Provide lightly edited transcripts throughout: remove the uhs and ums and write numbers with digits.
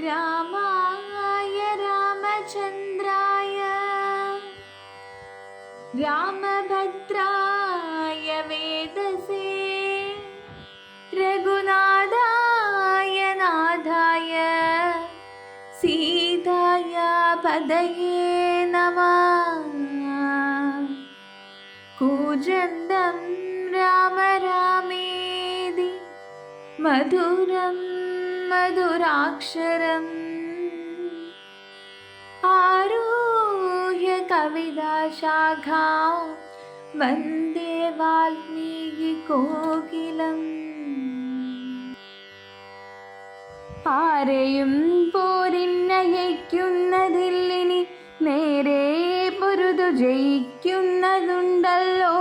രാമായ രാമചന്ദ്രായ രാമഭദ്രായ വേദസേ രഘുനാഥായ നാഥായ സീതായ പദയേ നമഃ. കൂജന്തം രാമ രാമേതി മധുരം മധുരാക്ഷരം ആരുഹ്യ കവിതാശാഖാം വന്ദേ വാൽമീകികോകിലം. ആരെയും പോരിന്നയക്കുന്നതില്ലിനി നേരെ പൊരുതു ജയിക്കുന്നതുണ്ടല്ലോ.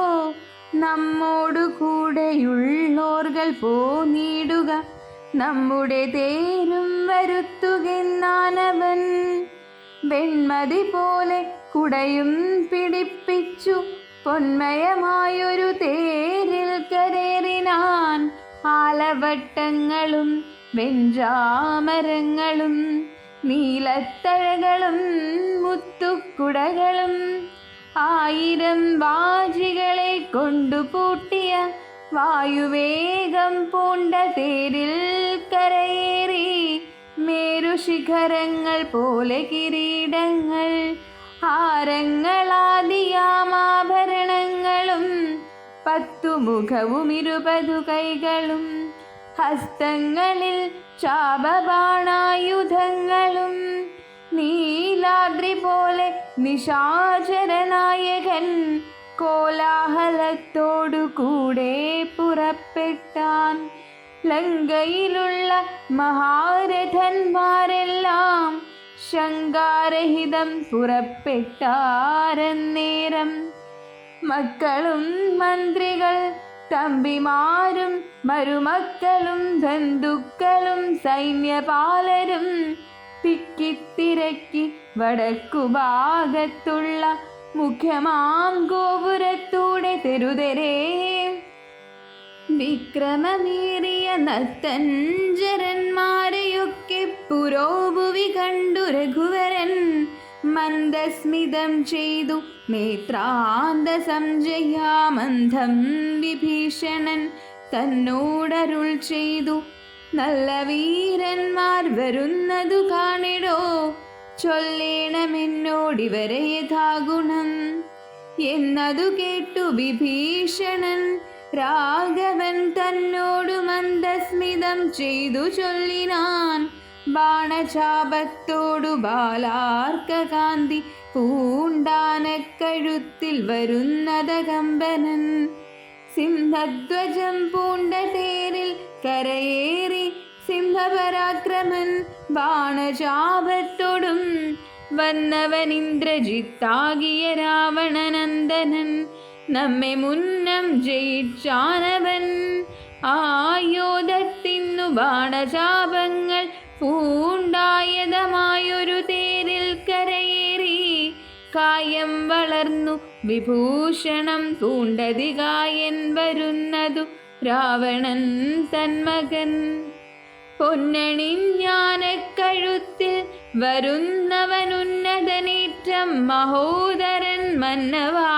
നമ്മോടു കൂടെയുള്ളോർകൾ പോന്നിടുക, നമ്മുടെ തേരും വരുത്തുകെന്നാനവൻ. വെൺമതി പോലെ കുടയും പിടിപ്പിച്ചു പൊന്മയമായൊരു തേരിൽ കരേറിനാൻ. ആലവട്ടങ്ങളും വെഞ്ചാമരങ്ങളും നീലത്തഴകളും മുത്തുക്കുടകളും 1000 വാജികളെ കൊണ്ടുപൂട്ടിയ വായുവേഗം പൂണ്ട തേരിൽ കരയേറി. മേരുശിഖരങ്ങൾ പോലെ കിരീടങ്ങൾ, ഹാരങ്ങളാദിയാമാഭരണങ്ങളും 10 മുഖവും 20 കൈകളും, ഹസ്തങ്ങളിൽ ചാപബാണായുധങ്ങളും. നീലാദ്രി പോലെ നിശാചരനായകൻ കോലാഹലത്തോടു കൂടെ പുറപ്പെട്ടാൻ. ലങ്കയിലുള്ള മഹാരഥന്മാരെല്ലാം ശങ്കാരഹിതം പുറപ്പെട്ടാരന്നേരം. മക്കളും മന്ത്രികൾ തമ്പിമാരും മരുമക്കളും ബന്ധുക്കളും സൈന്യപാലരും തിക്കിത്തിരക്കി വടക്കുഭാഗത്തുള്ള മുഖ്യമാം ഗോപുരത്തൂടെ തെരുതെരേ. വിക്രമമേറിയ നർത്തഞ്ചരന്മാരെയൊക്കെ പുരോഭുവി കണ്ടു രഘുവരൻ. മന്ദസ്മിതം ചെയ്തു നേത്രാന്ത സംജയാമന്ധം വിഭീഷണൻ തന്നോടരുൾ ചെയ്തു, നല്ല വീരന്മാർ വരുന്നതു കാണിടോ, ചൊല്ലേണമെന്നോടിവരെ യഥാഗുണം. എന്നതു കേട്ടു വിഭീഷണൻ രാഘവൻ തന്നോടു മന്ദസ്മിതം ചെയ്തു ചൊല്ലിനാൻ. ബാണചാപത്തോടു ബാലാർക്കകാന്തി പൂണ്ടാനക്കഴുത്തിൽ വരുന്നതകമ്പനൻ. സിംഹധ്വജം പൂണ്ട തേരിൽ കരയേറി സിംഹപരാക്രമൻ ബാണചാപത്തോടും വന്നവൻ ഇന്ദ്രജിത്താകിയ രാവണനന്ദനൻ. നമ്മെ മുന്നം ജയിച്ചാനവൻ. ആയോധത്തിന്നു ബാണചാപങ്ങൾ പൂണ്ടായതമായൊരു തേരിൽ കരയേറി. കായം വളർന്നു വിഭൂഷണം പൂണ്ടതികായൻ വരുന്നതു രാവണൻ തന്മകൻ. പൊന്നണിഞ്ഞാനക്കഴുത്തിൽ വരുന്നവനുന്നതനേറ്റം മഹോദരൻ മന്നവാ.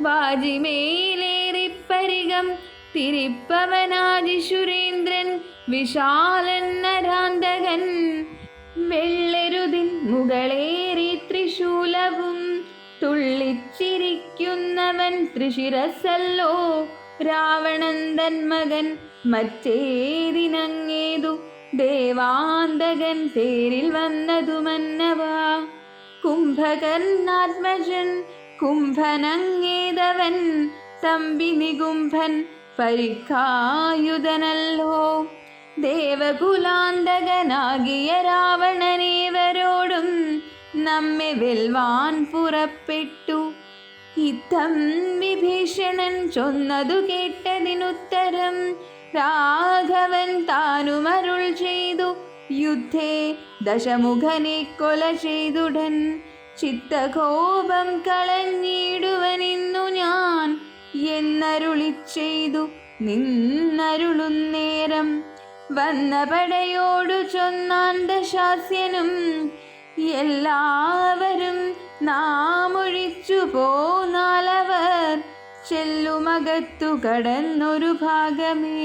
വാജിമേലേറിപ്പരികം തിരിപ്പവനാദിശുരേന്ദ്രൻ വിശാലൻ നരാന്തകൻ. വെള്ളെരുതിൻ മുകളേറി ത്രിശൂലവും തുള്ളിച്ചിരിക്കുന്നവൻ ത്രിശിരസല്ലോ. രാവണൻ തന്മകൻ മറ്റേതിനങ്ങേതു ദേവാന്തകൻ തേരിൽ വന്നതു മന്നവാ. കുംഭകർണാത്മജൻ കുംഭനങ്ങേതവൻ തമ്പി നികുംഭൻ പരിക്കായുധനല്ലോ. ദേവകുലാന്തകനാകിയ രാവണനേവരോടും നമ്മെ വെൽവാൻ പുറപ്പെട്ടു. യുദ്ധം വിഭീഷണൻ ചൊന്നതു കേട്ടതിനുത്തരം രാഘവൻ താനുമരുൾ ചെയ്തു, യുദ്ധേ ദശമുഖനെ കൊല ചെയ്തുടൻ. ചിത്തകോപം കളഞ്ഞിടുവനിന്നു ഞാൻ എന്നരുളി ചെയ്തു നിന്നരുളുന്നേരം. വന്ന പടയോടു ചൊന്നാൻ ദശാ ദാസ്യനും എല്ലാവരും നാമൊഴിച്ചു പോന്നാലവർ ചെല്ലുമകത്തു കടന്നൊരു ഭാഗമേ.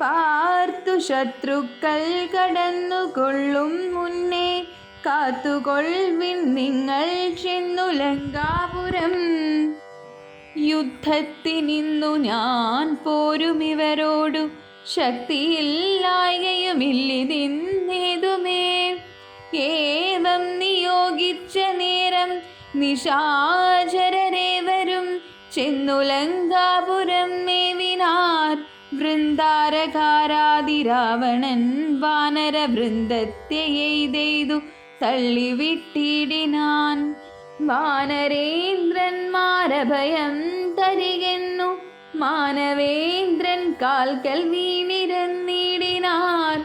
പാർത്തു ശത്രുക്കൾ കടന്നുകൊള്ളും മുന്നേ കാത്തുകൊൾവിൻ നിങ്ങൾ ചെന്നു ലങ്കാപുരം. യുദ്ധത്തിനിന്നു ഞാൻ പോരുമിവരോടു ശക്തിയില്ലായകയുമില്ലിതിന്നേതുമേ. ഏവം നിയോഗിച്ച നേരം നിശാചരരേവരും ചെന്നു ലങ്കാപുരം മേവിനാർ. വൃന്ദാരകാരാതിരാവണൻ വാനരവൃന്ദത്തെ എയ്തെയ്തു തള്ളിവിട്ടിടിനാൻ. വാനരേന്ദ്രന്മാരഭയം തരികെന്നു മാനവേന്ദ്രൻ കാൽക്കൽ വീണിരന്നിടിനാർ.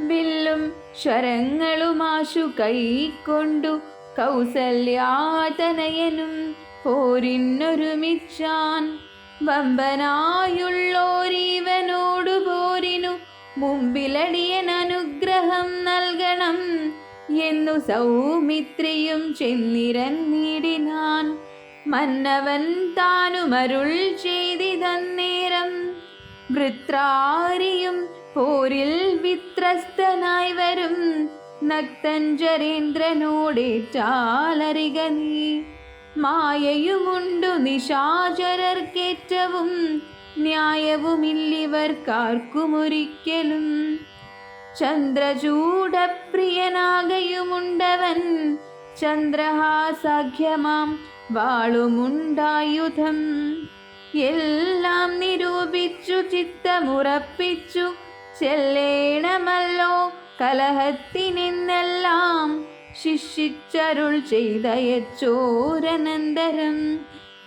വില്ലും ശരങ്ങളുമാശു കൈക്കൊണ്ടു കൗസല്യാതനയനും പോരിനൊരുമിച്ചാൻ. വമ്പനായുള്ളോരീവനോടു പോരിനു മുമ്പിലടിയൻ അനുഗ്രഹം നൽകണം എന്നു സൗമിത്രിയും ചെന്നിരന്നിടിനാൻ. മന്നവൻ താനുമരുൾ ചെയ്തിതന്നേരം വൃത്രാരിയും പോരിൽ വിത്രസ്തനായി വരും. നക്തഞ്ചരേന്ദ്രനോടേറ്റാലറിക നീ. മായയുമുണ്ടു നിശാചരർക്കേറ്റവും ന്യായവുമില്ലിവർക്കാർക്കുമൊരിക്കലും. ചന്ദ്രചൂഡപ്രിയനാകയുമുണ്ടവൻ ചന്ദ്രഹാസാഖ്യമാം വാളുമുണ്ടായുധം. എല്ലാം നിരൂപിച്ചു ചിത്തമുറപ്പിച്ചു ചെല്ലേണമല്ലോ കലഹത്തിനെന്നെല്ലാം ശിക്ഷിച്ചരുൾ ചെയ്തയച്ചോരനന്തരം.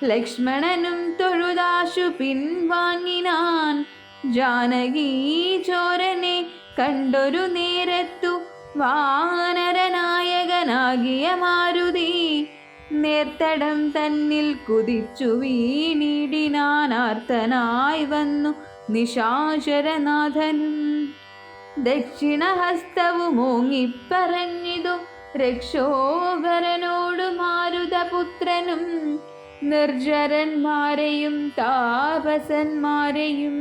ലക്ഷ്മണനും തൊഴുതാശു പിൻവാങ്ങിനാൻ. ജാനകീ ചോരനെ കണ്ടൊരു നേരത്തു വാനരനായകനാകിയ മാരുതി നേർത്തടം തന്നിൽ കുതിച്ചു വീണിടിനാനാർത്തനായി വന്നു നിശാചരനാഥനും. ദക്ഷിണഹസ്തവുമോങ്ങിപ്പറഞ്ഞിതു രക്ഷോഭരനോടു മാരുതപുത്രനും. നിർജരന്മാരെയും താപസന്മാരെയും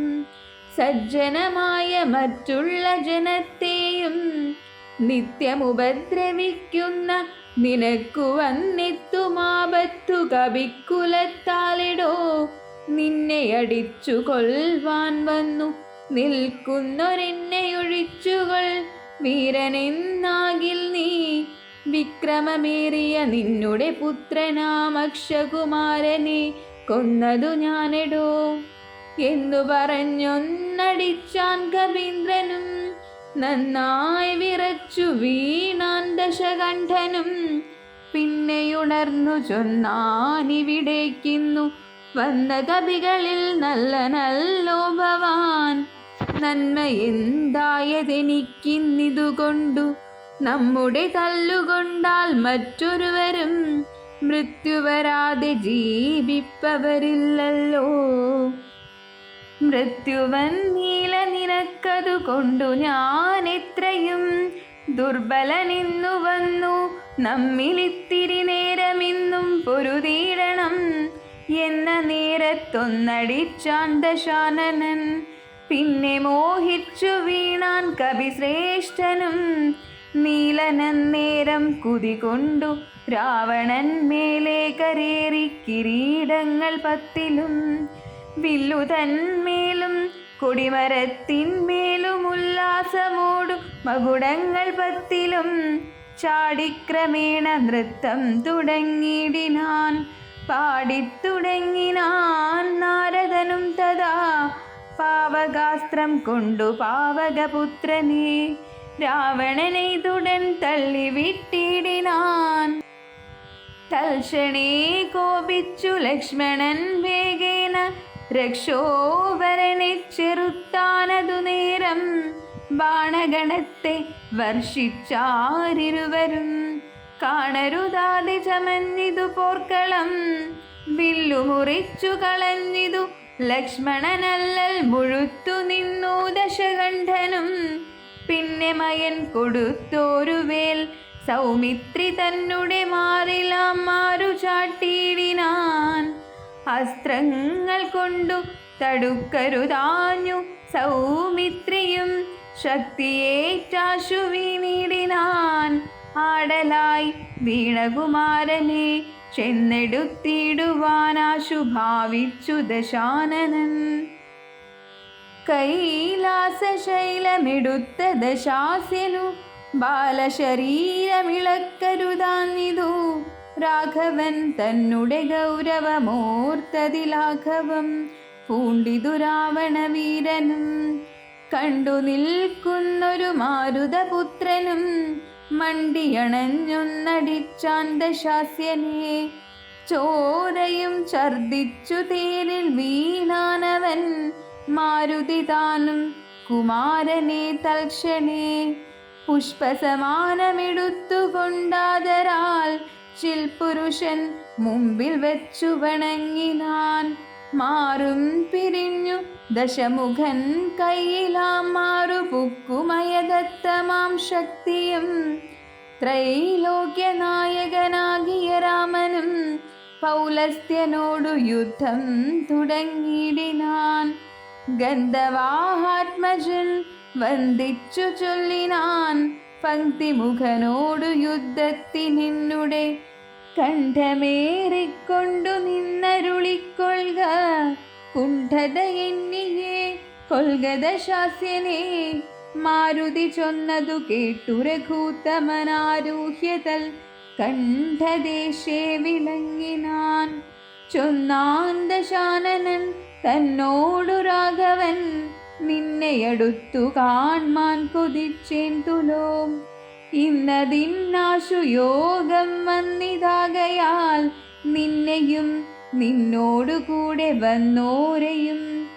സജ്ജനമായ മറ്റുള്ള ജനത്തെയും നിത്യമുപദ്രവിക്കുന്ന നിനക്കു വന്നെത്തുമാപത്തു കവിക്കുലത്താലിടോ. നിന്നെ അടിച്ചു കൊൽവാൻ വന്നു നിൽക്കുന്നൊരെന്നെയൊഴിച്ചുകൊൾ വീരനെന്നാകിൽ നീ. വിക്രമമേറിയ നിന്നുടെ പുത്രനാമക്ഷകുമാരനെ കൊന്നതു ഞാനെടോ എന്നു പറഞ്ഞൊന്നടിച്ചാൻ കവീന്ദ്രനും. നന്നായി വിറച്ചു വീണാൻ ദശകണ്ഠനും. പിന്നെയുണർന്നു ചൊന്നാനിവിടേക്കിന്നു വന്ന കവികളിൽ നല്ല നല്ലോ ഭവാൻ. നന്മയെന്തായതെനിക്കിന്നിതുകൊണ്ടു നമ്മുടെ തല്ലുകൊണ്ടാൽ മറ്റൊരുവരും മൃത്യുവരാതെ ജീവിപ്പവരില്ലല്ലോ. മൃത്യുവൻ നീല നിനക്കതുകൊണ്ടു ഞാൻ എത്രയും ദുർബലനിന്നു വന്നു നമ്മിലിത്തിരി നേരമിന്നും പൊരുതീടണം എന്ന നേരത്തൊന്നടിച്ചാൻ ദശാനനൻ. പിന്നെ മോഹിച്ചു വീണാൻ കവിശ്രേഷ്ഠനും. നീലനന്നേരം കുതികൊണ്ടു രാവണൻ മേലെ കരേറി കിരീടങ്ങൾ 10 വില്ലുതന്മേലും കൊടിമരത്തിന്മേലും ഉല്ലാസമോടു മകുടങ്ങൾ 10 ചാടിക്രമേണ നൃത്തം തുടങ്ങിടിനാൻ. പാടിത്തുടങ്ങിനാൻ നാരദനും തഥാ പാവകാസ്ത്രം കൊണ്ടു പാവകപുത്രനെ രാവണനെയ്തുടൻ തള്ളിവിട്ടിടിനാൻ. തൽക്ഷണേ കോപിച്ചു ലക്ഷ്മണൻ വേഗേന രക്ഷോവരനെ ചെറുത്താനതു നേരം ബാണഗണത്തെ വർഷിച്ചാരിരുവരും. കാണരുതാതെ ചമഞ്ഞിതു പോർക്കളം വില്ലുമുറിച്ചു കളഞ്ഞിതു ലക്ഷ്മണനല്ലൽ മുഴുത്തു നിന്നു ദശകണ്ഠനും. പിന്നെ മയൻ കൊടുത്തോരു വേൽ സൗമിത്രി തന്നെ മാറിലാം മാറു ചാട്ടിയിടിനാൻ. അസ്ത്രങ്ങൾ കൊണ്ടു തടുക്കരുതാഞ്ഞു സൗമിത്രിയും ശക്തിയേറ്റാശു വീണിടിനാൻ. ആടലായി വീണകുമാരനെ ചെന്നെടുത്തിടുവാനാശു ഭാവിച്ചു ദശാനനൻ. കൈലാസശൈലമെടുത്ത ദശാസ്യനു ബാലശരീരമിളക്കരുതാഞ്ഞിതു. രാഘവൻ തന്നെ ഗൗരവമോർത്തതിലാഘവം പൂണ്ടിതു രാവണവീരനും. കണ്ടു നിൽക്കുന്നൊരു മാരുതപുത്രനും മണ്ടിയണഞ്ഞൊന്നടിച്ചാൻ ദശാസ്യനെ. ചോരയും ഛർദിച്ചു തേരിൽ വീണാനവൻ മാരുതി താനും കുമാരനെ തൽക്ഷണേ. പുഷ്പസമാനമെടുത്തുകൊണ്ടാദരാൽ ചിൽപുരുഷൻ മുമ്പിൽ വെച്ചു വണങ്ങിനാൻ. മാറും പിരിഞ്ഞു ദശമുഖൻ കയ്യിലാം മാറുപുക്കുമയദത്തമാം ശക്തിയും. ത്രൈലോക്യനായകനാകിയ രാമനും പൗലസ്ത്യനോടു യുദ്ധം തുടങ്ങിയിടിനാൻ. ഗന്ധവാഹാത്മജൻ വന്ദിച്ചു ചൊല്ലിനാൻ പങ്ക്തിമുഖനോടു യുദ്ധത്തിനിന്നുടെ. കണ്ഠമേറിക്കൊണ്ടു നിന്നരുളിക്കൊള്ളുക കുണ്ഠത എന്നിയെ കൊൽക ദശാസ്യനെ. മാരുതി ചൊന്നതു കേട്ടു രഘൂത്തമനാരൂഹ്യതൽ കണ്ഠദേശേ വിളങ്ങിനാൻ. ചൊന്നാൻ ദശാനനൻ തന്നോടു രാഘവൻ നിന്നെയടുത്തു കാൺമാൻ കൊതിച്ചേൻ തുലോം. ഇന്നതിന്നാശു യോഗം വന്നിതാകയാൽ നിന്നെയും നിന്നോടുകൂടെ വന്നോരെയും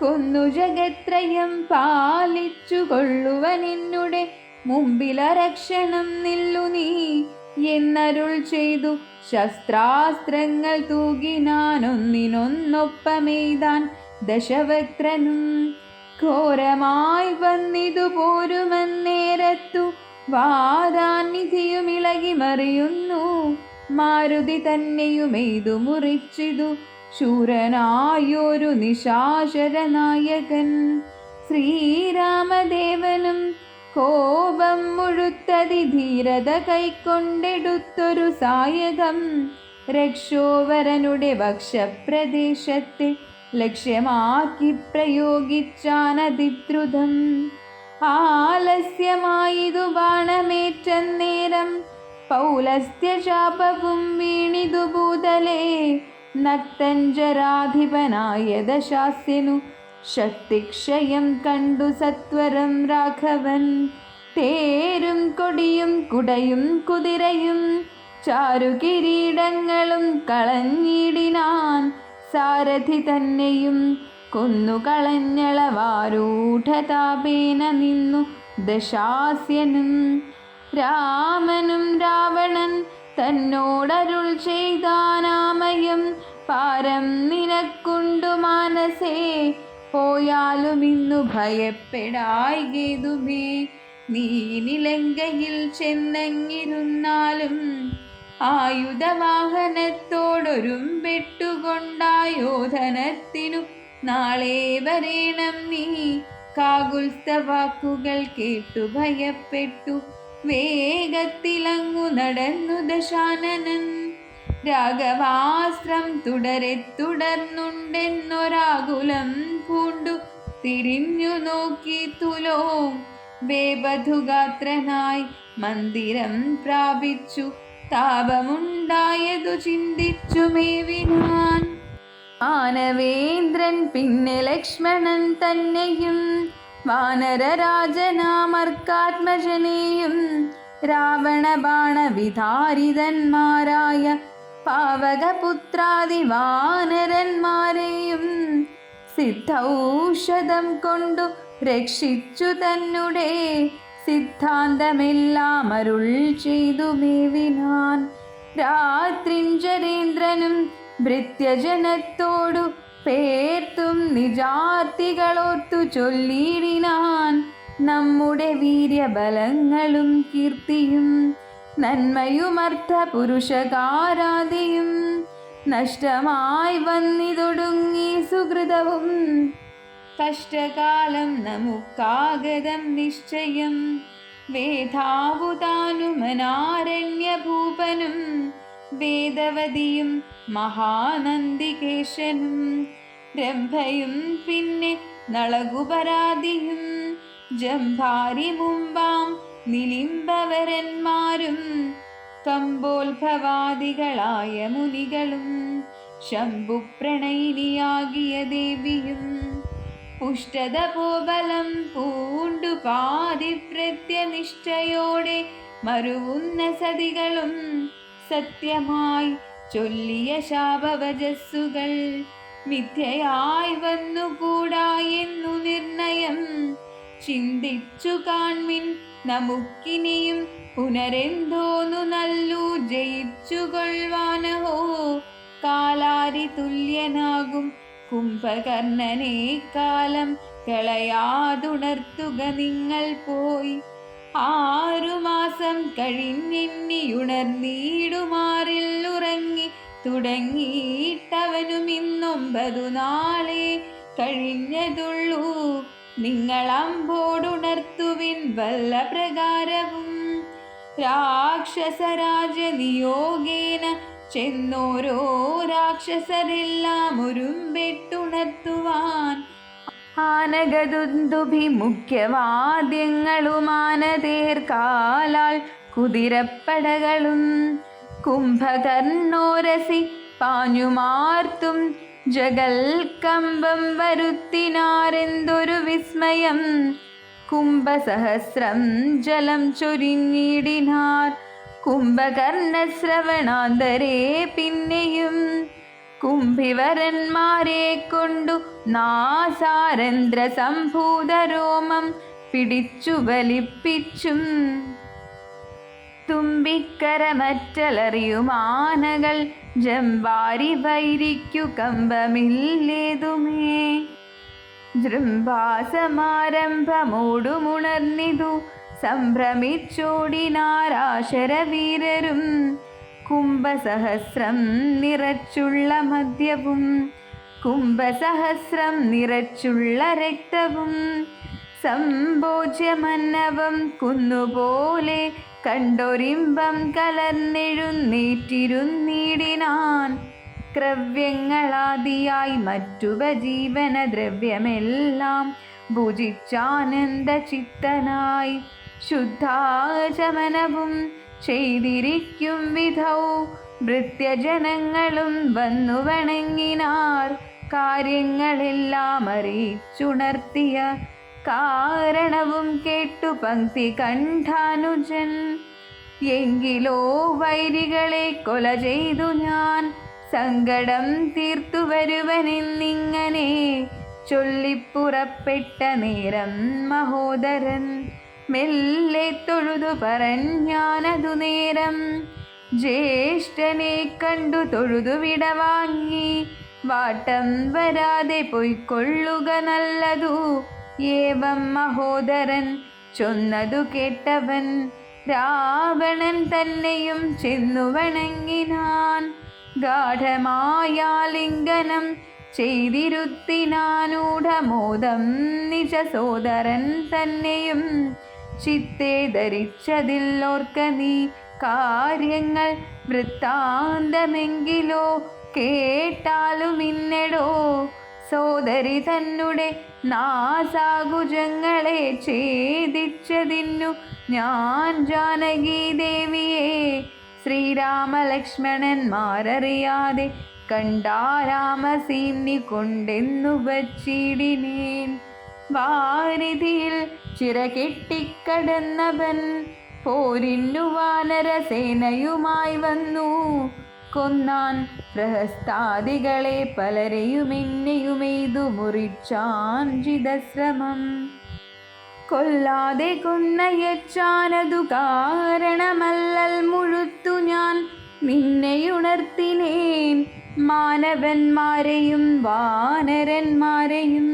കൊന്നു ജഗത്രയം പാലിച്ചു കൊള്ളുവനെന്നുടെ മുമ്പിലരക്ഷണം നില്ലു നീ എന്നരുൾ ചെയ്തു. ശസ്ത്രാസ്ത്രങ്ങൾ തൂകിനാനൊന്നിനൊന്നൊപ്പമെയ്താൻ ദശവക്ത്രനും. ഘോരമായി വന്നിതു പോരുമന്നേരത്തു വാരാനിധിയുമിളകി മറിയുന്നു. മാരുതി തന്നെയുമെയ്തു മുറിച്ചിതു ശൂരനായൊരു നിശാചരനായകൻ. ശ്രീരാമദേവനും കോപം മുഴുത്തതി ധീരത കൈക്കൊണ്ടെടുത്തൊരു സായകം രക്ഷോവരനുടെ വക്ഷപ്രദേശത്തെ ലക്ഷ്യമാക്കി പ്രയോഗിച്ചാനതിദ്രുതം. ആലസ്യമായിതു ബാണമേറ്റന്നേരം പൗലസ്ത്യശാപവും വീണിതു ഭൂതലേ. നക്തഞ്ജരാധിപനായ ദശാസ്യനു ശക്തിക്ഷയം കണ്ടു സത്വരം രാഘവൻ. തേരും കൊടിയും കുടയും കുതിരയും ചാരുകിരീടങ്ങളും കളഞ്ഞിടിനാൻ. സാരഥി തന്നെയും കൊന്നുകളഞ്ഞളവാരൂഢതാപേന നിന്നു ദശാസ്യനും. രാമനും രാവണൻ തന്നോടരുൾ ചെയ്താനാമയം പാരം നിനക്കുണ്ടു മാനസേ. പോയാലും ഇന്നു ഭയപ്പെടായികേതുമേ. നീ നിലങ്കയിൽ ചെന്നങ്ങിരുന്നാലും ആയുധവാഹനത്തോടൊരുമ്പെട്ടുകൊണ്ടായോധനത്തിനു നാളെ വരേണം നീ. കാകുൽസ്ഥവാക്കുകൾ കേട്ടു ഭയപ്പെട്ടു വേഗത്തിലങ്ങു നടന്നു ദശാനനൻ. രാഘവാസ്ത്രം തുടരെ തുടർന്നുണ്ടെന്നൊരാകുലം പൂണ്ടു തിരിഞ്ഞു നോക്കി തുലോം. ബേബധുഗാത്രനായി മന്ദിരം പ്രാപിച്ചു താപമുണ്ടായതു ചിന്തിച്ചു മേവിനാൻ. മാനവേന്ദ്രൻ പിന്നെ ലക്ഷ്മണൻ തന്നെയും വാനരരാജനാമർക്കാത്മജനെയും രാവണ ബാണവിധാരിതന്മാരായ പാവകപുത്രാദി വാനരന്മാരെയും സിദ്ധൌഷധം കൊണ്ടു രക്ഷിച്ചു തന്നെ സിദ്ധാന്തമെല്ലാം അരുൾ ചെയ്തു മേവിനാൻ. രാത്രിഞ്ചരേന്ദ്രനും ഭൃത്യജനത്തോടു പേർത്തും നിജാർത്തികളോർത്തു ചൊല്ലിയിടിനാൻ. നമ്മുടെ വീര്യബലങ്ങളും കീർത്തിയും നന്മയുമർത്ഥ പുരുഷകാരാദിയും നഷ്ടമായി വന്നിതൊടുങ്ങി സുഹൃതവും കഷ്ടകാലം നമുക്കാഗതം നിശ്ചയം വേദാവുതാനുമനാരണ്യഭൂപനും വേദവതിയും മഹാനന്ദികേശനും രംഭയും പിന്നെ നളകുപരാതിയും ജംഭാരി മുമ്പാം നിലിംബവരന്മാരും കമ്പോത്ഭവാദികളായ മുനികളും ശംഭുപ്രണയിനിയാകിയ ദേവിയും പുഷ്ടതപോബലം പൂണ്ടു പാതിവ്രത്യനിഷ്ഠയോടെ മരുവുന്ന സതികളും സത്യമായി ചൊല്ലിയ ശാപവചസ്സുകൾ മിഥ്യയായി വന്നുകൂടായെന്നു നിർണയം ചിന്തിച്ചു കാൺമിൻ നമുക്കിനിയും പുനരെന്തോന്നു നല്ലു ജയിച്ചുകൊള്ളുവാനഹോ കാലാരി തുല്യനാകും കുംഭകർണനെ കാലം കളയാതുണർത്തുക നിങ്ങൾ പോയി 6 മാസം കഴിഞ്ഞെന്നിയുണർന്നീടുമാറിൽ ഉറങ്ങി തുടങ്ങിയിട്ടവനും 9 നാളെ കഴിഞ്ഞതുള്ളൂ നിങ്ങളമ്പോടുണർത്തുവിൻ വല്ല പ്രകാരവും രാക്ഷസരാജനിയോഗേന ചെന്നോരോ രാക്ഷസരെല്ലാം ഒരുമ്പെട്ടുണർത്തുവാൻ ആനഗദുന്ദുഭി മുഖ്യവാദ്യങ്ങളുമാനതേർക്കാലാൽ കുതിരപ്പടകളും കുംഭകർണോരസി പാഞ്ഞുമാർത്തും ജഗൽക്കമ്പം വരുത്തിനാരെന്തൊരു വിസ്മയം കുംഭസഹസ്രം ജലം ചൊരിഞ്ഞിടിനാർ കുംഭകർണശ്രവണാന്തരേ പിന്നെയും കുംഭിവരന്മാരെ കൊണ്ടു നാസാരന്ധ്ര സംഭൂതരോമം പിടിച്ചു വലിപ്പിച്ചും തുമ്പിക്കരമറ്റലറിയുമാനകൾ ജംവാരി വൈരിക്കു കമ്പമില്ലേതുമേ ജൃംഭാസമാരംഭമോടുമുണർന്നിതു സംഭ്രമിച്ചോടിനാരാശരവീരരും കുംഭസഹസ്രം നിറച്ചുള്ള മദ്യവും കുംഭസഹസ്രം നിറച്ചുള്ള രക്തവും സംഭോജ്യമന്നവം കുന്നുപോലെ കണ്ടൊരിമ്പം കലർന്നെഴുന്നേറ്റിരുന്നിടിനാൻ ക്രവ്യങ്ങളാദിയായി മറ്റുപജീവന ദ്രവ്യമെല്ലാം ഭുജിച്ചാനന്ദചിത്തനായി ശുദ്ധാചമനവും ചെയ്തിരിക്കും വിധൗ ഭൃത്യജനങ്ങളും വന്നു വണങ്ങിനാർ കാര്യങ്ങളെല്ലാം അറിയിച്ചുണർത്തിയ കാരണവും കേട്ടു പങ്ക്തി കണ്ഠാനുജൻ എങ്കിലോ വൈരികളെ കൊല ചെയ്തു ഞാൻ സങ്കടം തീർത്തു വരുവനെന്നിങ്ങനെ ചൊല്ലിപ്പുറപ്പെട്ട നേരം മഹോദരൻ മെല്ലെ തൊഴുതു പറഞ്ഞാനതു നേരം ജ്യേഷ്ഠനെ കണ്ടു തൊഴുതു വിടവാങ്ങി വാട്ടം വരാതെ പൊയ്ക്കൊള്ളുക നല്ലതു ഏവം മഹോദരൻ ചൊന്നതു കേട്ടവൻ രാവണൻ തന്നെയും ചെന്നു വണങ്ങിനാൻ ഗാഠമായാലിംഗനം ചെയ്തിരുത്തിനാനൂഢമോദം നിജ സോദരൻ തന്നെയും ചിത്തേ ധരിച്ചതില്ലോർക്ക നീ കാര്യങ്ങൾ വൃത്താന്തമെങ്കിലോ കേട്ടാലും ഇന്നെടോ സോദരി തന്നെ നാസാകുജങ്ങളെ ഛേദിച്ചതിന്നു ഞാൻ ജാനകി ദേവിയെ ശ്രീരാമലക്ഷ്മണന്മാരറിയാതെ കണ്ടാരാമസീന്നി കൊണ്ടെന്നു വച്ചിടിനേൻ വാരിധിയിൽ ചിറകെട്ടിക്കടന്നവൻ പോരിന്നു വാനരസേനയുമായി വന്നു കൊന്നാൻ പ്രഹസ്താദികളെ പലരെയുമെന്നെയുമെയ്തു മുറിച്ചാൻ ജിതശ്രമം കൊല്ലാതെ കൊന്നയച്ചാനതു കാരണമല്ലൽ മുഴുത്തു ഞാൻ നിന്നെയുണർത്തിനേൻ മാനവന്മാരെയും വാനരന്മാരെയും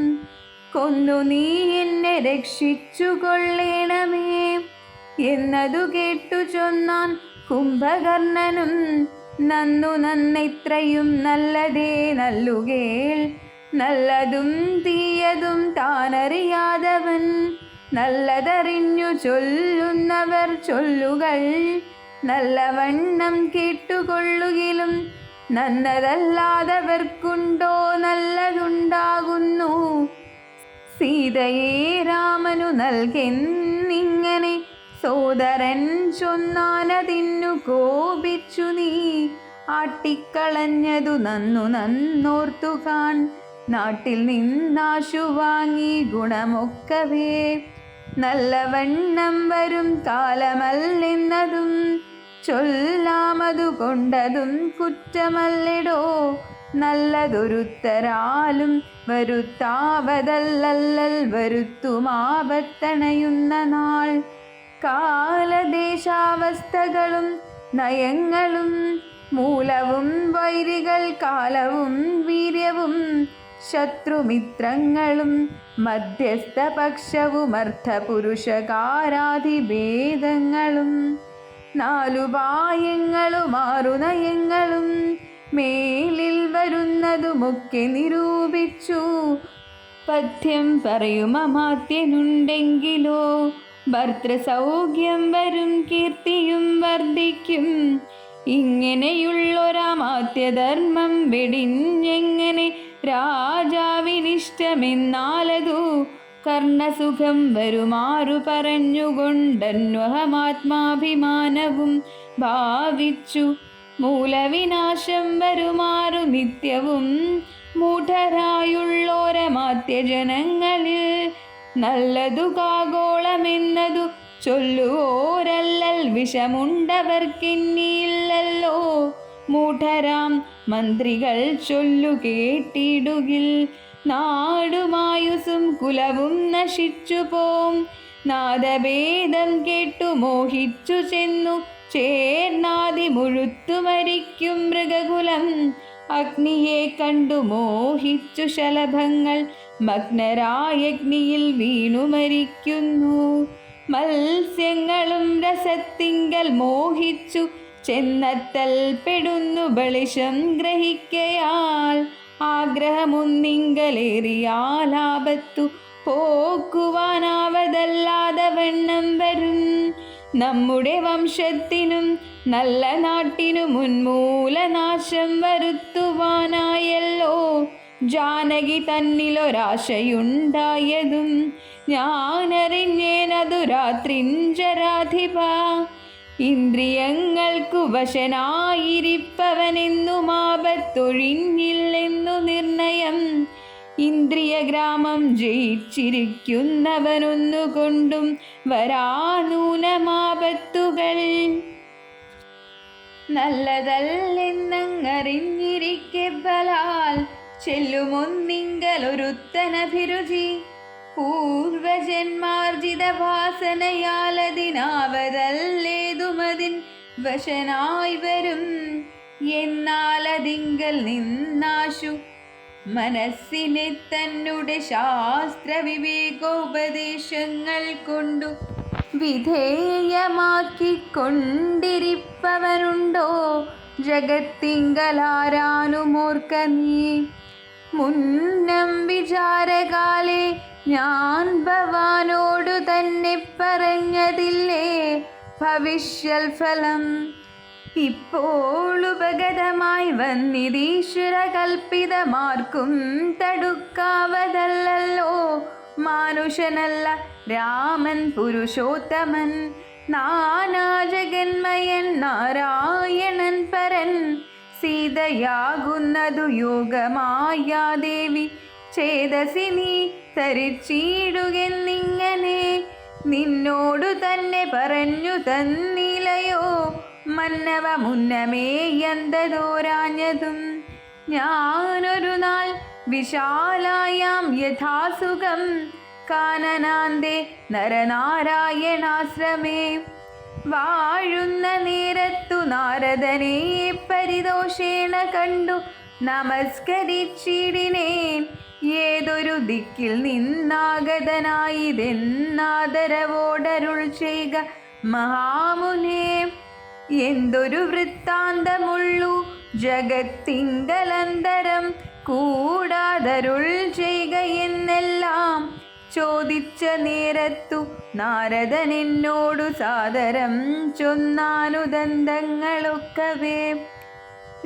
കൊന്നു നീ എന്നെ രക്ഷിച്ചു കൊള്ളേണമേ എന്നതു കേട്ടു ചൊന്നാൻ കുംഭകർണനും. നന്നു നന്നിത്രയും നല്ലതേ നല്ലുകേൾ, നല്ലതും തീയതും താനറിയാതവൻ. നല്ലതറിഞ്ഞു ചൊല്ലുന്നവർ ചൊല്ലുകൾ നല്ലവണ്ണം കേട്ടുകൊള്ളുകിലും, നന്നതല്ലാതവർക്കുണ്ടോ നല്ലതുണ്ടാകുന്നു. സീതയെ രാമനു നൽകെന്നിങ്ങനെ സോദരൻ ചൊന്നാനതിന്നു കോപിച്ചു നീ. ആട്ടിക്കളഞ്ഞതു നന്നു നന്നോർത്തു കാൺ, നാട്ടിൽ നിന്നാശു വാങ്ങി ഗുണമൊക്കവേ. നല്ലവണ്ണം വരും കാലമല്ലെന്നതും ചൊല്ലാമതു കൊണ്ടതും കുറ്റമല്ലെടോ. നല്ലതൊരുത്തരാലും വരുത്താവതല്ലൽ വരുത്തുമാപത്തണയുന്ന നാൾ. കാലദേശാവസ്ഥകളും നയങ്ങളും മൂലവും വൈരികൾ കാലവും വീര്യവും ശത്രുമിത്രങ്ങളും മധ്യസ്ഥപക്ഷവും അർത്ഥപുരുഷകാരാധിഭേദങ്ങളും നാലുപായങ്ങളും ആറുനയങ്ങളും മേലിൽ വരുന്നതുമൊക്കെ നിരൂപിച്ചു. പഥ്യം പറയുമമാത്യനുണ്ടെങ്കിലോ ഭർത്തൃസൗഖ്യം വരും കീർത്തിയും വർദ്ധിക്കും. ഇങ്ങനെയുള്ളൊരാമാത്യധർമ്മം വെടിഞ്ഞെങ്ങനെ രാജാവിനിഷ്ടമെന്നാലതു കർണസുഖം വരുമാറു പറഞ്ഞുകൊണ്ടന്വഹമാത്മാഭിമാനവും ഭാവിച്ചു. മൂലവിനാശം വരുമാറു നിത്യവും മൂഢരായുള്ളോരമാത്യജനങ്ങളിൽ നല്ലതു കാഗോളമെന്നതു ചൊല്ലുവോരല്ലൽ വിഷമുണ്ടവർക്കിന്നിയില്ലല്ലോ. മൂഢരാം മന്ത്രികൾ ചൊല്ലു കേട്ടിടുകിൽ നാടുമായുസും കുലവും നശിച്ചു പോം. നാദഭേദം കേട്ടു മോഹിച്ചു ചെന്നു ചേർന്നാതി മുഴുത്തു മരിക്കും മൃഗകുലം. അഗ്നിയെ കണ്ടു മോഹിച്ചു ശലഭങ്ങൾ മഗ്നരായഗ്നിയിൽ വീണു മരിക്കുന്നു. മത്സ്യങ്ങളും രസത്തിങ്കൽ മോഹിച്ചു ചെന്നത്തൽ പെടുന്നു ബളിശം ഗ്രഹിക്കയാൽ. ആഗ്രഹമൊന്നിങ്കലേറിയാലാപത്തു പോക്കുവാനാവതല്ലാതെ വണ്ണം വരും. നമ്മുടെ വംശത്തിനും നല്ല നാട്ടിനും ഉന്മൂലനാശം വരുത്തുവാനായല്ലോ ജാനകി തന്നിലൊരാശയുണ്ടായതും ഞാനറിഞ്ഞേനതു രാത്രിഞ്ചരാധിപ. ഇന്ദ്രിയങ്ങൾക്കു വശനായിരിപ്പവനെന്നുമാപത്തൊഴിഞ്ഞില്ലെന്നു നിർണയം. ഇന്ദ്രിയഗ്രാമം ജയിച്ചിരിക്കുന്നവനൊന്നുകൊണ്ടും വരാനൂനമാപത്തുകൾ. നല്ലതല്ലെന്നങ്ങറിഞ്ഞിരിക്കെ ബലാൽ ചെല്ലുമൊന്നിങ്കലൊരുത്തനഭിരുചി. പൂർവജന്മാർജിത വാസനയാലതിനാവതല്ലേതുമതിൻ വശനായി വരും. എന്നാലതിങ്കൽ നിന്നാശു മനസ്സിനെ തന്നെ ശാസ്ത്രവിവേകോപദേശങ്ങൾ കൊണ്ടു വിധേയമാക്കിക്കൊണ്ടിരിപ്പവനുണ്ടോ ജഗത്തിങ്കലാരാനുമോർക്ക നീ. മുന്നം വിചാരകാലേ ഞാൻ ഭവാനോടു തന്നെ പറഞ്ഞതില്ലേ ഭവിഷ്യൽ ഫലം. ഇപ്പോൾ ഉപഗതമായി വന്നിതീശ്വര കൽപ്പിതമാർക്കും തടുക്കാവതല്ലോ. മാനുഷനല്ല രാമൻ പുരുഷോത്തമൻ, നാനാജഗന്മയൻ നാരായണൻ പരൻ. സീതയാകുന്നതു യോഗമായാദേവി ചേതസി നീ തരിച്ചിടുകെന്നിങ്ങനെ നിന്നോടു തന്നെ പറഞ്ഞു തന്നിലയോ മന്നവ മുന്നമേ എന്തതോരാഞ്ഞതും. ഞാനൊരു നാൾ വിശാലായാം യഥാസുഖം കാനനാന്തേ നരനാരായണാശ്രമേ വാഴുന്ന നേരത്തു നാരദനെ പരിദോഷേണ കണ്ടു നമസ്കരിച്ചിടിനേൻ. ഏതൊരു ദിക്കിൽ നിന്നാഗതനായിതെന്നാദരവോടരുൾ ചെയ്ക മഹാമുനേ. എന്തൊരു വൃത്താന്തമുള്ളു ജഗത്തിങ്കലന്തരം കൂടാതരുൾ ചെയ്ക എന്നെല്ലാം ചോദിച്ച നേരത്തു നാരദൻ എന്നോടു സാദരം ചൊന്നാനുദന്തങ്ങളൊക്കവേ.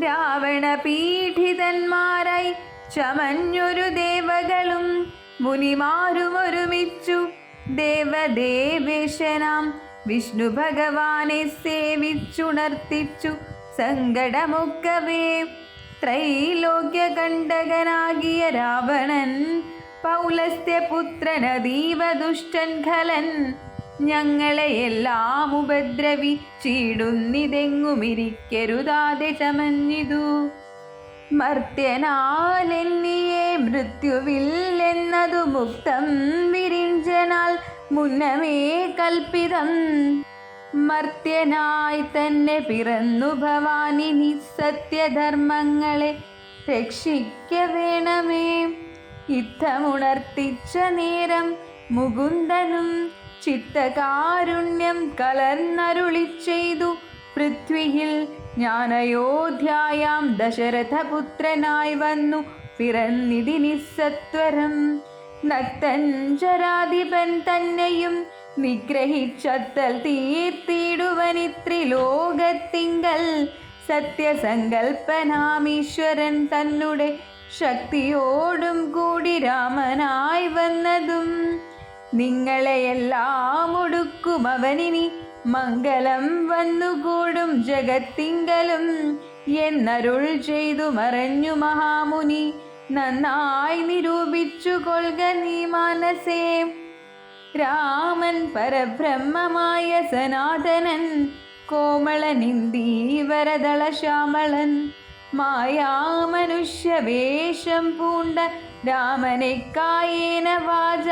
രാവണപീഠിതന്മാരായി ചമഞ്ഞൊരു ദേവകളും മുനിമാരും ഒരുമിച്ചു ദേവദേവേശനാം വിഷ്ണു ഭഗവാനെ സേവിച്ചുണർത്തിച്ചു സങ്കടമൊക്കവേ. ത്രൈലോക്യകണ്ഠകനാകിയ രാവണൻ പൗലസ്ത്യപുത്രനതീവ ദുഷ്ടൻ ഖലൻ ഞങ്ങളെയെല്ലാം ഉപദ്രവിച്ചിടുന്നിതെങ്ങുമിരിക്കരുതാതെ ചമഞ്ഞിതു. മർത്യനാലെന്നിയെ മൃത്യുവില്ലെന്നതു മുക്തം വിരിഞ്ചനാൽ മുന്നമേ കൽപ്പിതം. മർത്യനായി തന്നെ പിറന്നു ഭവാനിനി സത്യധർമ്മങ്ങളെ രക്ഷിക്ക വേണമേ. യുദ്ധമുണർത്തിച്ച നേരം മുകുന്ദനും ചിത്തകാരുണ്യം കലർന്നരുളി ചെയ്തു പൃഥ്വിയിൽ ഞാൻ അയോധ്യായാം ദശരഥപുത്രനായി വന്നു പിറന്നിതിനി സത്വരം. നക്തഞ്ചരാധിപൻ തന്നെയും നിഗ്രഹിച്ചത്തൽ തീർത്തിടുവനിത്രിലോകത്തിങ്കൽ സത്യസങ്കൽപ്പനാമീശ്വരൻ തന്നെ ശക്തിയോടും കൂടി രാമനായി വന്നതും. നിങ്ങളെയെല്ലാം ഒടുക്കും അവനിനി മംഗളം വന്നുകൂടും ജഗത്തിങ്കലും എന്നരുൾ ചെയ്തു മറഞ്ഞു മഹാമുനി. നന്നായി നിരൂപിച്ചു കൊൾക നീ മാനസേ. രാമൻ പരബ്രഹ്മമായ സനാതനൻ കോമളനിന്ദീവരദള ശ്യാമളൻ മായാമനുഷ്യവേഷം പൂണ്ട രാമനെ കായേന വാച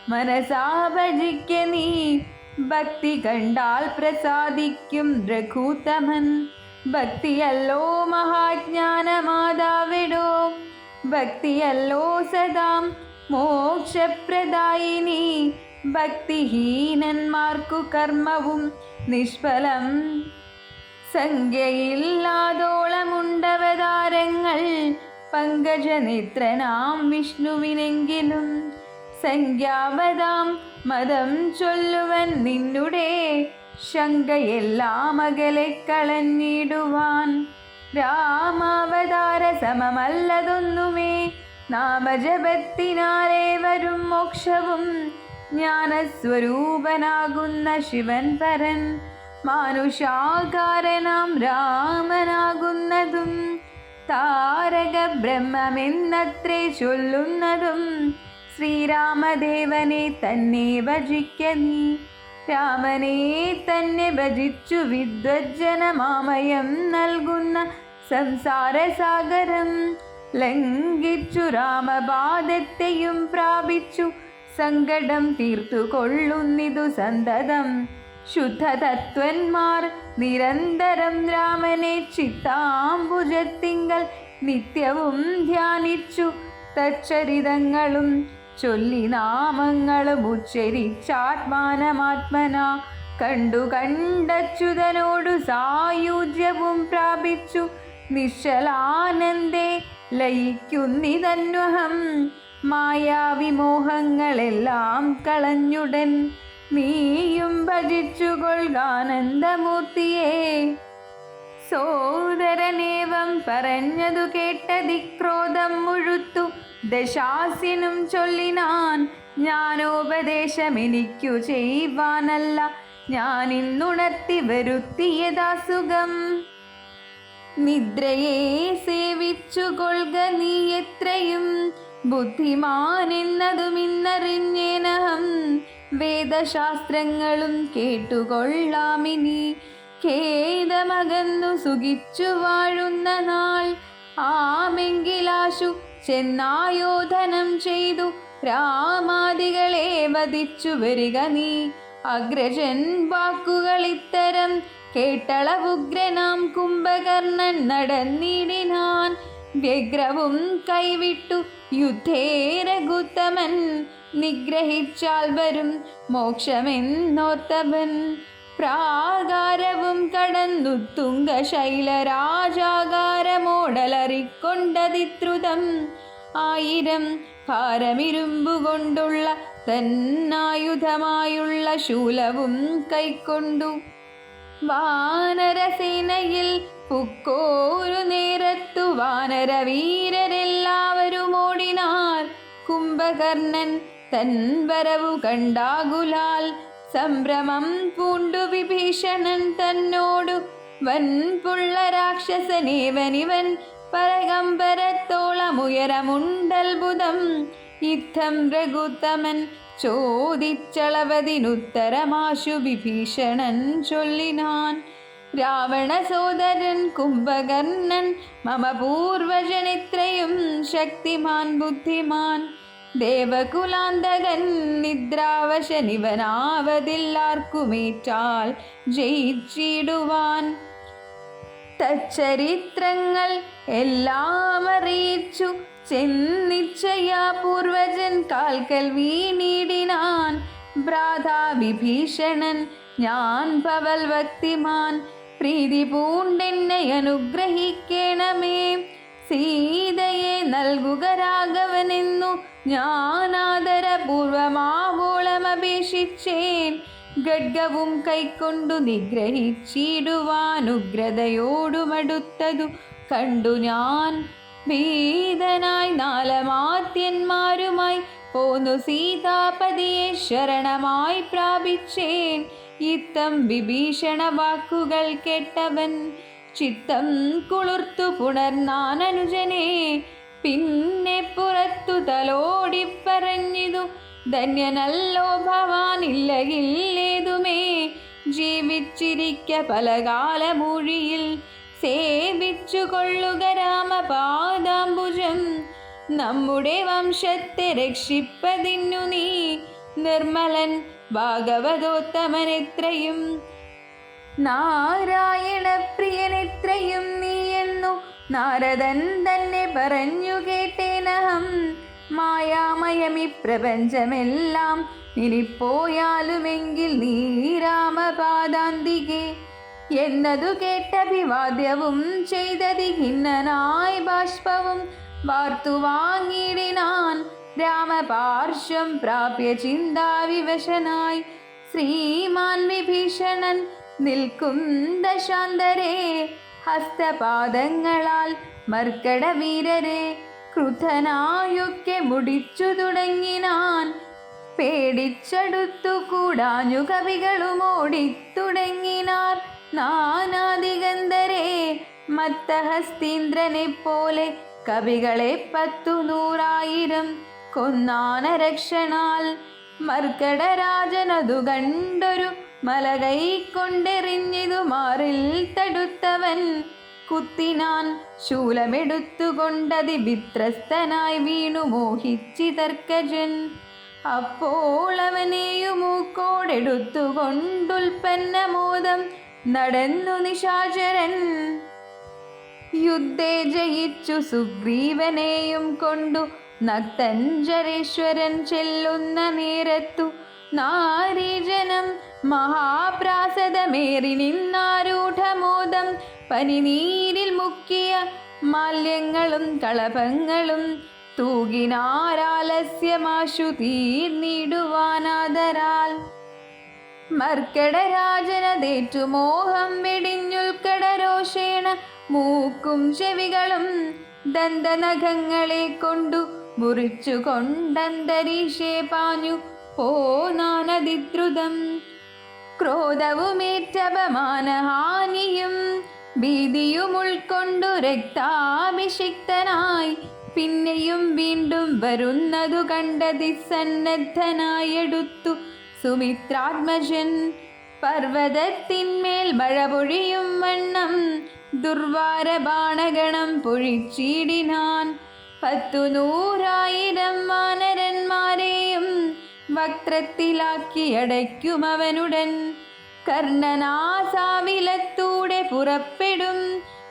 മനസാ ഭജിക്ക നീ. ഭക്തി കണ്ടാൽ പ്രസാദിക്കും രഘുത്തമൻ. ഭക്തിയല്ലോ മഹാജ്ഞാനമാതാവിടോ. ഭക്തിയല്ലോ സദാം മോക്ഷപ്രദായിനി. ഭക്തിഹീനന്മാർക്കു കർമ്മവും നിഷ്ഫലം. സംഖ്യയില്ലാതോളമുണ്ടവതാരങ്ങൾ പങ്കജനേത്രനാം വിഷ്ണുവിനെങ്കിലും സംഖ്യാവതാം മതം ചൊല്ലുവൻ നിന്നുടെ ശങ്കയെല്ലാം അകലെ കളഞ്ഞിടുവാൻ. രാമാവതാര സമമല്ലതൊന്നുമേ. നാമജപത്തിനാലേ വരും മോക്ഷവും. ജ്ഞാനസ്വരൂപനാകുന്ന ശിവൻ പരൻ മാനുഷാകാരനാം രാമനാകുന്നതും താരക ബ്രഹ്മമെന്നത്രേ ചൊല്ലുന്നതും. ശ്രീരാമദേവനെ തന്നെ ഭജിക്ക നീ. രാമനെ തന്നെ ഭജിച്ചു വിദ്വജ്ജനമാമയം നൽകുന്ന സംസാരസാഗരം ലംഘിച്ചു രാമപാദത്തെയും പ്രാപിച്ചു സങ്കടം തീർത്തുകൊള്ളുന്നിതു സന്തതം. ശുദ്ധതത്വന്മാർ നിരന്തരം രാമനെ ചിത്താംബുജത്തിങ്കൽ നിത്യവും ധ്യാനിച്ചു തച്ചരിതങ്ങളും ചൊല്ലി നാമങ്ങളും ഉച്ചരിച്ചാത്മാനമാത്മന കണ്ടു കണ്ടച്യുതനോടു സായുജ്യവും പ്രാപിച്ചു നിശ്ചലാനന്ദേ ലയിക്കുന്നിതന്വഹം. മായാവിമോഹങ്ങളെല്ലാം കളഞ്ഞുടൻ നീയും ഭജിച്ചുകൊള്ളുകാനന്ദമൂർത്തിയെ. സോദരനേവം പറഞ്ഞതു കേട്ടതിക്രോധം മുഴുത്തു ദശാസ്യനും ചൊല്ലിനാൻ. ജ്ഞാനോപദേശമെനിക്കു ചെയ്യുവാനല്ല ഞാനിന്നുണർത്തി വരുത്തിയതാസുഖം. നിദ്രയെ സേവിച്ചു കൊൾക നീ എത്രയും ബുദ്ധിമാനെന്നതുമിന്നറിഞ്ഞേനഹം. വേദശാസ്ത്രങ്ങളും കേട്ടുകൊള്ളാമിനി ഖേദമകന്നു സുഖിച്ചു വാഴുന്ന നാൾ. ആമെങ്കിലാശു ചെന്നായോധനം ചെയ്തു രാമാദികളെ വധിച്ചു വരിക നീ. അഗ്രജൻ വാക്കുകൾ ഇത്തരം കേട്ടളവുഗ്രനാം കുംഭകർണൻ നടന്നിടിനാൻ. വ്യഗ്രവും കൈവിട്ടു യുദ്ധേ രഘുത്തമൻ നിഗ്രഹിച്ചാൽ വരും മോക്ഷമെന്നോർത്തവൻ പ്രാകാരവും കടന്നു തുംഗശൈലരാജാകാരമോടലറിക്കൊണ്ടതിദ്രുതം 1000 ഭാരമിരുമ്പുകൊണ്ടുള്ള തന്നായുധമായുള്ള ശൂലവും കൈക്കൊണ്ടു വാനരസേനയിൽ പുക്കോരു നേരത്തു വാനരവീരരെല്ലാവരും ഓടിനാർ. കുംഭകർണൻ തൻ വരവു കണ്ടാകുലാൽ സംഭ്രമം പൂണ്ടു വിഭീഷണൻ തന്നോടു വൻപുള്ള രാക്ഷസനേവനിവൻ പരകമ്പരത്തോളമുയരമുണ്ടത്ഭുതം. യുദ്ധം രഘുത്തമൻ ചോദിച്ചളവതിനുത്തരമാശു വിഭീഷണൻ ചൊല്ലിനാൻ. രാവണ സോദരൻ കുംഭകർണൻ മമ പൂർവജനിത്രയും ശക്തിമാൻ ബുദ്ധിമാൻ ദേവകുലാന്തകൻ നിദ്രാവശനിവനാവതില്ലാർക്കുമേറ്റാൽ ജയിച്ചിടുവാൻ. തച്ചരിത്രങ്ങൾ എല്ലാം അറിയിച്ചു ചെന്നിച്ചയാ പൂർവജൻ കാൽക്കൽ വീണിടിനാൻ. ഭ്രാതാ വിഭീഷണൻ ഞാൻ പവൽ ഭക്തിമാൻ പ്രീതി പൂണ്ടെന്നെ അനുഗ്രഹിക്കണമേ. സീതയെ നൽകുക രാഘവനെന്നു ഞാനാദരപൂർവമാവോളമപേക്ഷിച്ചേൻ. ഖഡ്ഗവും കൈക്കൊണ്ടു നിഗ്രഹിച്ചിടുവാനുഗ്രതയോടുമടുത്തതു കണ്ടു ഞാൻ. ഭീതനായി നാലമാത്യന്മാരുമായി പോന്നു സീതാപതിയെ ശരണമായി പ്രാപിച്ചേൻ. ഇത്തം വിഭീഷണ വാക്കുകൾ കേട്ടവൻ ചിത്തം കുളിർത്തു പുണർന്നാൻ അനുജനെ. പിന്നെ പുറത്തു തലോടിപ്പറഞ്ഞിതു ധന്യനല്ലോ ഭവാനില്ലയില്ലേതുമേ. ജീവിച്ചിരിക്ക പലകാലമൂഴിയിൽ സേവിച്ചു കൊള്ളുക രാമപാദാംബുജം. നമ്മുടെ വംശത്തെ രക്ഷിപ്പതിന്നു നീ നിർമ്മലൻ ഭാഗവതോത്തമനെത്രയും നാരായണ പ്രിയനെത്രയും നീ എന്നു നാരദൻ തന്നെ പറഞ്ഞു കേട്ടേനഹം. മായാമയമി പ്രപഞ്ചമെല്ലാം ഇനിപ്പോയാലുമെങ്കിൽ നീ രാമപാദാന്തികെ എന്നതു കേട്ടഭിവാദ്യവും ചെയ്തതി ഖിന്നനായി ബാഷ്പവും വാർത്തു വാങ്ങിടിനാൻ. രാമപാർശ്വം പ്രാപ്യ ചിന്താവിവശനായി ശ്രീമാൻ വിഭീഷണൻ നിൽക്കും ദശാന്തരേ. ഹസ്തപാദങ്ങളാൽ മർക്കട വീരരെ ക്രുദ്ധനായൊക്കെ മുടിച്ചു തുടങ്ങിനാൻ. പേടിച്ചടുത്തു കൂടാഞ്ഞു കവികളും ഓടിത്തുടങ്ങിനാർ. നാനാദിഗന്ധരെ മത്തഹസ്തീന്ദ്രനെ പോലെ കവികളെ 10,100,000 കൊന്നാനരക്ഷണാൽ. മർക്കടരാജനതു കണ്ടൊരു മലകൈ കൊണ്ടെറിഞ്ഞിതു മാറിൽ തടുത്തവൻ. കുത്തിനാൻ ശൂലമെടുത്തുകൊണ്ടതി വിത്രസ്തനായി വീണു മോഹിച്ചിതർക്കജൻ. അപ്പോൾ അവനെയുമൂക്കോടെടുത്തുകൊണ്ടുൽപ്പന്നമോദം നടന്നു നിശാചരൻ. യുദ്ധേ ജയിച്ചു സുഗ്രീവനെയും കൊണ്ടു നക്തഞ്ജരേശ്വരൻ ചെല്ലുന്ന നേരത്തു നാരീജനം മഹാപ്രാസദമേറി നിന്നാരൂഢമോദം. പനിനീരിൽ മുക്കിയ മാല്യങ്ങളും കളഭങ്ങളും തൂകിനാരാലസ്യമാശു തീർന്നിടുവാനാദരാൽ. മർക്കടരാജനതേറ്റു മോഹം വെടിഞ്ഞുൽക്കടരോഷേണ മൂക്കും ചെവികളും ദന്തനഖങ്ങളെ കൊണ്ടു മുറിച്ചു കൊണ്ടന്തരീക്ഷേ പാഞ്ഞു പോനാനതിദ്രുതം. ക്രോധവുമേറ്റപമാനഹാനിയും ഭീതിയും ഉൾക്കൊണ്ടു രക്താഭിഷിക്തനായി പിന്നെയും വീണ്ടും വരുന്നതു കണ്ടതി സന്നദ്ധനായെടുത്തു സുമിത്രാത്മജൻ. പർവ്വതത്തിന്മേൽ മഴ പൊഴിയും വണ്ണം ദുർവാരബാണഗണം പൊഴിച്ചിടിനാൻ. 10,100,000 വാനരന്മാരെയും വക്രത്തിലാക്കി അടയ്ക്കുമവനുടൻ. കർണനാസാവിലത്തൂടെ പുറപ്പെടും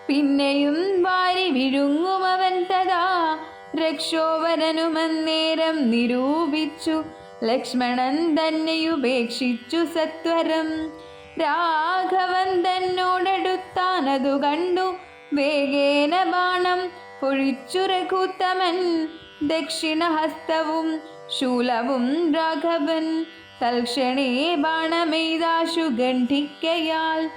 പിന്നെയും വാരി വിഴുങ്ങുമവൻ തഥാ രക്ഷോവരനുമന്നേരം നിരൂപിച്ചു ലക്ഷ്മണൻ തന്നെയുപേക്ഷിച്ചു സത്വരം. രാഘവൻ തന്നോടടുത്താനതു കണ്ടു വേഗേന ബാണം പൊഴിച്ചു രഘുത്തമൻ. ദക്ഷിണഹസ്തവും ശൂലവും രാഘവൻ തൽക്ഷണേ ബാണമെയ്താശു ഗണ്ഠിക്കയാൽ.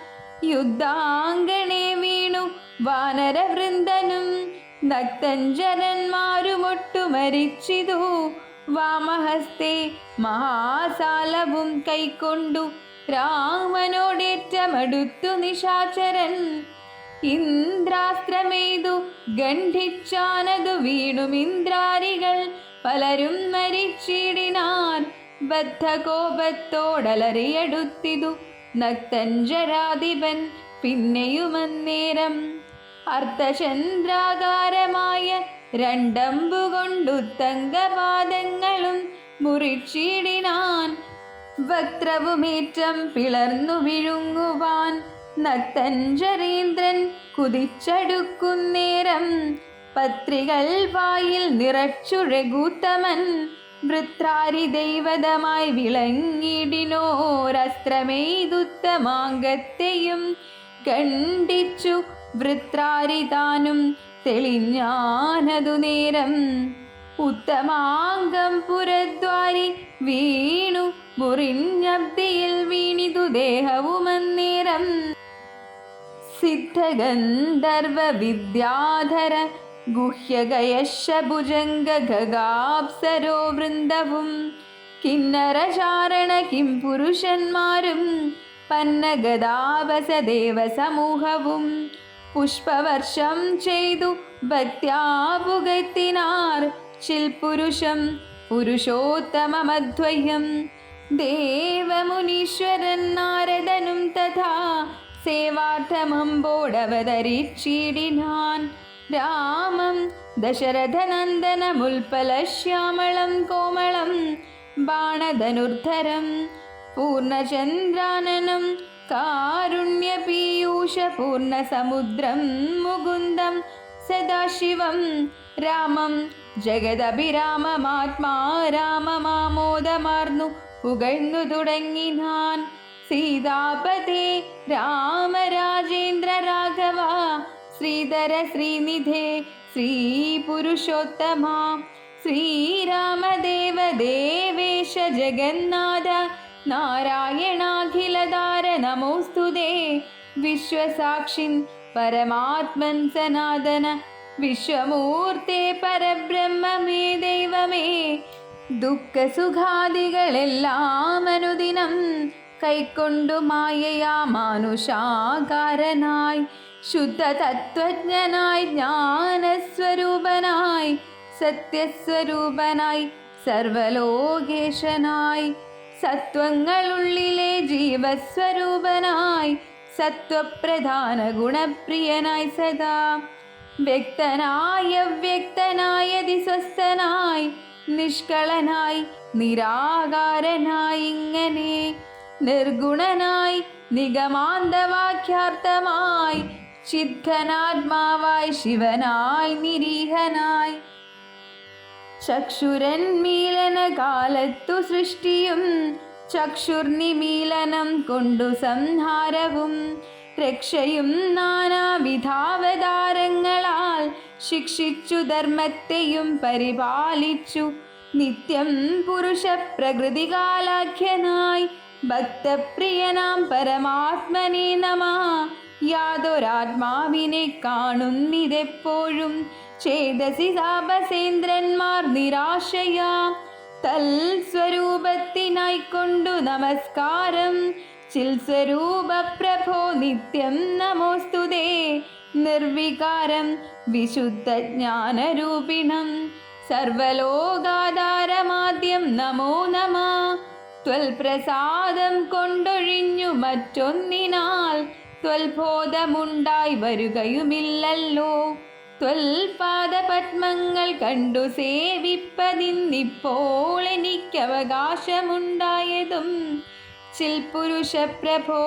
യുദ്ധാംഗണേ വീണു വാനരവൃന്ദനും നക്തഞ്ചരന്മാരുമൊട്ടു മരിച്ചിതു. വാമഹസ്തേ മഹാസാലവും കൈക്കൊണ്ടു രാമനോടേറ്റമടുത്തു നിശാചരൻ. ഇന്ദ്രാസ്ത്രമേതു ഗണ്ഠിച്ചാനതു വീണുമിന്ദ്രാരികൾ പലരും മരിച്ചിടിനാൻ. ബദ്ധകോപത്തോടലറിയടുത്തിതു നക്തഞ്ചരാധിപൻ പിന്നെയുമന്നേരം. അർദ്ധചന്ദ്രാകാരമായ രണ്ടമ്പുകൊണ്ടുത്തങ്കപാദങ്ങളും മുറിച്ചിടിനാൻ. വക്ത്രവുമേറ്റം പിളർന്നു വിഴുങ്ങുവാൻ നക്തഞ്ചരീന്ദ്രൻ കുതിച്ചടുക്കുന്നേരം. പത്രികൾ വായിൽ നിറച്ചു രഘുത്തമൻ വൃത്രാരി ദൈവതമായി വിളങ്ങിടിനോരസ്ത്രമെയ്തുത്തമാംഗത്തെയും ഖണ്ഡിച്ചു വൃത്രാരി താനും തെളിഞ്ഞാനതു നേരം. ഉത്തമാംഗം പുരദ്വാരി വീണു മുറിഞ്ഞബ്ദിയിൽ വീണിതു ദേഹവുമന്നേരം. സിദ്ധഗന്ധർവ വിദ്യാധര ഗുഹ്യഗയശഭുജംഗ ഖഗാപ്സരോ വൃന്ദവും കിന്നരചാരണ കിം പുരുഷന്മാരും പന്നഗദാവസദേവ സമൂഹവും പുഷ്പവർഷം ചെയ്തു ഭക്ത്യാപുകത്തിനാർ ചിൽപുരുഷം പുരുഷോത്തമമദ്വയം. ദേവമുനീശ്വരൻ നാരദനും തഥാ സേവാർത്ഥമമ്പോടവതരിച്ചിടിനാൻ. രാമം ദശരഥനന്ദനമുൽപ്പലശ്യാമളം കോമളം ബാണധനുർധരം പൂർണ്ണചന്ദ്രാനനം കാരുണ്യപീയൂഷപൂർണ്ണസമുദ്രം മുകുന്ദം സദാശിവം. രാമം ജഗദഭിരാമമാത്മാ രാമമാമോദമാർന്നു പുകഴ്ന്നു തുടങ്ങിനാൻ. സീതാപതേ രാമരാജേന്ദ്ര രാഘവ ശ്രീധര ശ്രീനിധേ ശ്രീപുരുഷോത്തമ ശ്രീരാമദേവ ദേവേശ ജഗന്നാഥ നാരായണാഖിലധാര നമോസ്തുതേ. വിശ്വസാക്ഷിൻ പരമാത്മൻ സനാതന വിശ്വമൂർത്തേ പരബ്രഹ്മമേ ദൈവമേ. ദുഃഖസുഖാദികളെല്ലാം അനുദിനം കൈക്കൊണ്ടു മായയാ മാനുഷാകാരനായി ശുദ്ധതത്വജ്ഞനായി ജ്ഞാനസ്വരൂപനായി സത്യസ്വരൂപനായി സർവലോകേശനായി സത്വങ്ങളുള്ളിലെ ജീവസ്വരൂപനായി സത്വപ്രധാന ഗുണപ്രിയനായി സദാ വ്യക്തനായ വ്യക്തനായതി സ്വസ്ഥനായി നിഷ്കളനായി നിരാകാരനായി ഇങ്ങനെ നിർഗുണനായി നിഗമാന്തവാക്യാർത്ഥമായി ചിദ്ഘനാത്മാവായി ശിവനായി നിരീഹനായി. ചക്ഷുരന്മീലന കാലത്തു സൃഷ്ടിയും ചക്ഷുർനിമീലനം കൊണ്ടു സംഹാരവും രക്ഷയും നാനാവിധാവതാരങ്ങളാൽ ശിക്ഷിച്ചു ധർമ്മത്തെയും പരിപാലിച്ചു നിത്യം പുരുഷ പ്രകൃതികാലാഖ്യനായി ഭക്തപ്രിയനാം പരമാത്മനെ നമഃ. യാതൊരാത്മാവിനെ കാണുന്നിതെപ്പോഴും ചേതസി താപസേന്ദ്രന്മാർ നിരാശയാ തൽ സ്വരൂപത്തിനായിക്കൊണ്ടു നമസ്കാരം. ചിൽസ്വരൂപ പ്രഭോ നിത്യം നമോസ്തുതേ. നിർവികാരം വിശുദ്ധ ജ്ഞാനരൂപിണം സർവലോകാധാരമാദ്യം നമോ നമഃ. ത്വൽപ്രസാദം കൊണ്ടൊഴിഞ്ഞു മറ്റൊന്നിനാൽ ത്വൽബോധമുണ്ടായി വരുകയുമില്ലല്ലോ. ത്വൽപാദപത്മങ്ങൾ കണ്ടു സേവിപ്പതിന്നിപ്പോൾ എനിക്കവകാശമുണ്ടായതും ചിൽപുരുഷ പ്രഭോ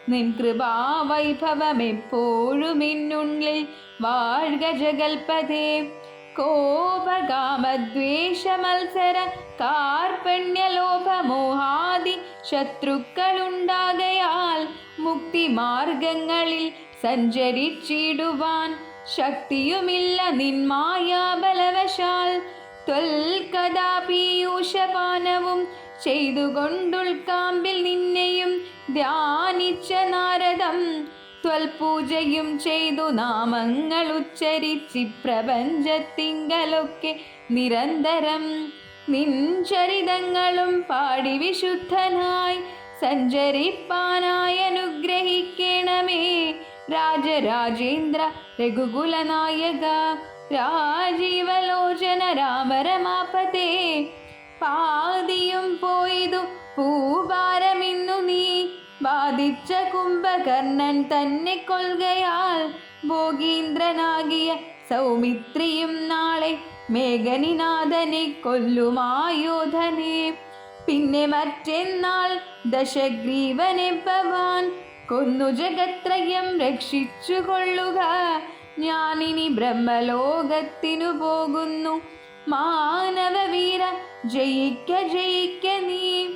നിൻ കൃപാവൈഭവമെപ്പോഴും എന്നുള്ളിൽ വാഴ്ക ജഗൽപദേ. കോപകാമദ്വേഷമത്സര കാർപ്പണ്യലോഭമോഹാദി ശത്രുക്കളുണ്ടാകയാൽ മുക്തിമാർഗങ്ങളിൽ സഞ്ചരിച്ചിടുവാൻ ശക്തിയുമില്ല നിൻ മായാബലവശാൽ. ത്വൽകഥാപീയൂഷപാനവും ചെയ്തുകൊണ്ടുൾക്കാമ്പിൽ നിന്നെയും ധ്യാനിച്ച നാരദം ത്വൽപൂജയും ചെയ്തു നാമങ്ങൾ ഉച്ചരിച്ചി പ്രപഞ്ചത്തിങ്കലൊക്കെ നിരന്തരം നിൻ ചരിതങ്ങളും പാടി വിശുദ്ധനായി സഞ്ചരിപ്പാനായി അനുഗ്രഹിക്കണമേ. രാജരാജേന്ദ്ര രഘുകുലനായക രാജീവലോചന രാമരമാപതേ. പാതിയും പോയതു പൂഭാരമിന്നു നീ ബാധിച്ച കുംഭകർണൻ തന്നെ കൊൽകയാൽ ഭോഗീന്ദ്രനാകിയ സൗമിത്രിയും നാളെ മേഘനിനാഥനെ കൊല്ലുമായോധനെ. പിന്നെ മറ്റെന്നാൾ ദശഗ്രീവനെ ഭവാൻ കൊന്നു ജഗത്രയം രക്ഷിച്ചു കൊള്ളുക. ഞാനിനി ബ്രഹ്മലോകത്തിനു പോകുന്നു മാനവവീര ജയിക്ക ജയിക്ക നീ.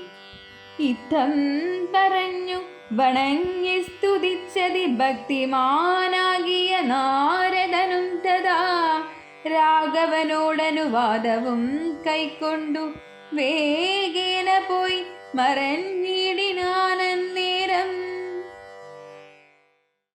ഇത്തം പറഞ്ഞു വണങ്ങി സ്തുതിച്ചതി ഭക്തിമാനാകിയ നാരദനും തഥാ രാഘവനോടനുവാദവും കൈക്കൊണ്ടു വേഗേന പോയി മറഞ്ഞിടിനാനന്നേരം.